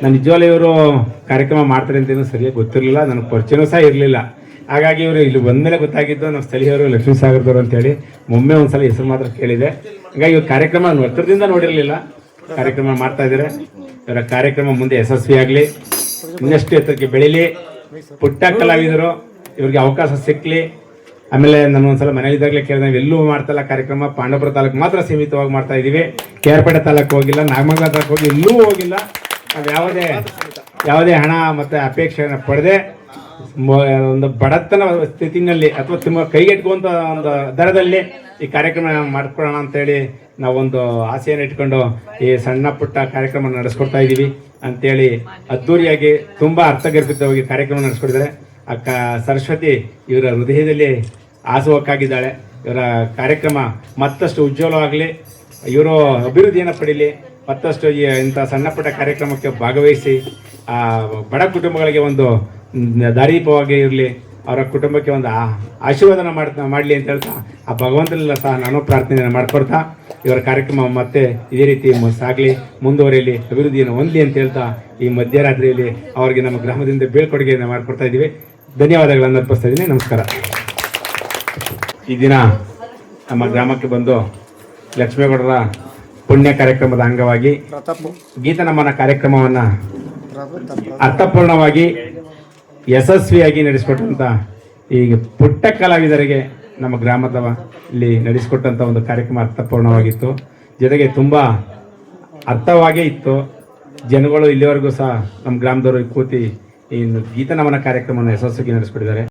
ನಾನು ನಿಜವಾಗ್ಲೂ ಇವರು ಕಾರ್ಯಕ್ರಮ ಮಾಡ್ತಾರೆ ಅಂತೇನು ಸರಿಯಾಗಿ ಗೊತ್ತಿರಲಿಲ್ಲ, ನನಗೆ ಪರಿಚಯನೂ ಸಹ ಇರಲಿಲ್ಲ. ಹಾಗಾಗಿ ಇವರು ಇಲ್ಲಿ ಬಂದಮೇಲೆ ಗೊತ್ತಾಗಿದ್ದು ನಮ್ಮ ಸ್ಥಳೀಯರು ಲಕ್ಷ್ಮೀ ಸಾಗರದವರು ಅಂತೇಳಿ. ಒಮ್ಮೆ ಒಂದ್ಸಲ ಹೆಸರು ಮಾತ್ರ ಕೇಳಿದೆ. ಹಾಗಾಗಿ ಇವ್ರ ಕಾರ್ಯಕ್ರಮ ಹತ್ತಿರದಿಂದ ನೋಡಿರಲಿಲ್ಲ, ಕಾರ್ಯಕ್ರಮ ಮಾಡ್ತಾ ಇದ್ದಾರೆ. ಇವರ ಕಾರ್ಯಕ್ರಮ ಮುಂದೆ ಯಶಸ್ವಿಯಾಗಲಿ, ಇನ್ನಷ್ಟು ಎತ್ತರಕ್ಕೆ ಬೆಳೀಲಿ, ಪುಟ್ಟ ಕಲಾವಿದರು ಇವ್ರಿಗೆ ಅವಕಾಶ ಸಿಕ್ಕಲಿ. ಆಮೇಲೆ ನಾನು ಒಂದ್ಸಲ ಮನೇಲಿದ್ದಾಗಲೇ ಕೇಳಿದೆ, ನಾವು ಎಲ್ಲೂ ಮಾಡ್ತಾಯಿಲ್ಲ ಕಾರ್ಯಕ್ರಮ, ಪಾಂಡವಪುರ ತಾಲೂಕು ಮಾತ್ರ ಸೀಮಿತವಾಗಿ ಮಾಡ್ತಾ ಇದ್ದೀವಿ. ಕೇರ್ಪೇಟೆ ತಾಲೂಕು ಹೋಗಿಲ್ಲ, ನಾಗಮಂಗಲ ತಾಲೂಕು ಹೋಗಿ ಎಲ್ಲೂ ಹೋಗಿಲ್ಲ. ನಾವು ಯಾವುದೇ ಹಣ ಮತ್ತು ಅಪೇಕ್ಷೆಯನ್ನು ಪಡೆದೇ ಒಂದು ಬಡತನ ಸ್ಥಿತಿನಲ್ಲಿ ಅಥವಾ ತುಂಬ ಕೈಗೆಟ್ಕುವಂಥ ಒಂದು ದರದಲ್ಲಿ ಈ ಕಾರ್ಯಕ್ರಮ ಮಾಡ್ಕೊಳ್ಳೋಣ ಅಂತೇಳಿ ನಾವೊಂದು ಆಸೆಯನ್ನು ಇಟ್ಕೊಂಡು ಈ ಸಣ್ಣ ಪುಟ್ಟ ಕಾರ್ಯಕ್ರಮ ನಡೆಸ್ಕೊಡ್ತಾ ಇದ್ದೀವಿ ಅಂತೇಳಿ ಅದ್ಧೂರಿಯಾಗಿ ತುಂಬ ಅರ್ಥಗರ್ಭಿತವಾಗಿ ಕಾರ್ಯಕ್ರಮ ನಡೆಸ್ಕೊಟ್ಟಿದ್ದಾರೆ. ಸರಸ್ವತಿ ಇವರ ಹೃದಯದಲ್ಲಿ ಆಸುವಕ್ಕಾಗಿದ್ದಾಳೆ. ಇವರ ಕಾರ್ಯಕ್ರಮ ಮತ್ತಷ್ಟು ಉಜ್ವಲವಾಗಲಿ, ಇವರು ಅಭಿವೃದ್ಧಿಯನ್ನು ಪಡೀಲಿ, ಮತ್ತಷ್ಟು ಇಂಥ ಸಣ್ಣ ಪುಟ್ಟ ಕಾರ್ಯಕ್ರಮಕ್ಕೆ ಭಾಗವಹಿಸಿ ಬಡ ಕುಟುಂಬಗಳಿಗೆ ಒಂದು ದಾರಿದೀಪವಾಗಿ ಇರಲಿ, ಅವರ ಕುಟುಂಬಕ್ಕೆ ಒಂದು ಆಶೀರ್ವಾದನ ಮಾಡಲಿ ಅಂತ ಹೇಳ್ತಾ ಆ ಭಗವಂತನೆಲ್ಲ ಸಹ ನಾನು ಪ್ರಾರ್ಥನೆಯನ್ನು ಮಾಡ್ಕೊಡ್ತಾ ಇವರ ಕಾರ್ಯಕ್ರಮ ಮತ್ತೆ ಇದೇ ರೀತಿ ಸಾಗಲಿ, ಮುಂದುವರಿಯಲಿ, ಅಭಿವೃದ್ಧಿಯನ್ನು ಹೊಂದಲಿ ಅಂತ ಹೇಳ್ತಾ ಈ ಮಧ್ಯರಾತ್ರಿಯಲ್ಲಿ ಅವರಿಗೆ ನಮ್ಮ ಗ್ರಾಮದಿಂದ ಬೀಳ್ಕೊಡುಗೆಯನ್ನು ಮಾಡಿಕೊಡ್ತಾ ಇದ್ದೀವಿ. ಧನ್ಯವಾದಗಳನ್ನು ಅರ್ಪಿಸ್ತಾ ಇದ್ದೀನಿ. ನಮಸ್ಕಾರ. ಈ ದಿನ ನಮ್ಮ ಗ್ರಾಮಕ್ಕೆ ಬಂದು ಲಕ್ಷ್ಮೇಗೌಡರ ಪುಣ್ಯ ಕಾರ್ಯಕ್ರಮದ ಅಂಗವಾಗಿ ಗೀತ ನಮನ ಕಾರ್ಯಕ್ರಮವನ್ನು ಅರ್ಥಪೂರ್ಣವಾಗಿ ಯಶಸ್ವಿಯಾಗಿ ನಡೆಸಿಕೊಟ್ಟಂಥ ಈ ಪುಟ್ಟ ಕಲಾವಿದರಿಗೆ ನಮ್ಮ ಗ್ರಾಮದಲ್ಲಿ ನಡೆಸಿಕೊಟ್ಟಂಥ ಒಂದು ಕಾರ್ಯಕ್ರಮ ಅರ್ಥಪೂರ್ಣವಾಗಿತ್ತು. ಜೊತೆಗೆ ತುಂಬ ಅರ್ಥವಾಗೇ ಇತ್ತು. ಜನಗಳು ಇಲ್ಲಿವರೆಗೂ ಸಹ ನಮ್ಮ ಗ್ರಾಮದವರು ಕೂತಿ ಈ ಗೀತ ನಮನ ಕಾರ್ಯಕ್ರಮವನ್ನು ಯಶಸ್ವಿಯಾಗಿ ನಡೆಸಿಕೊಟ್ಟಿದ್ದಾರೆ.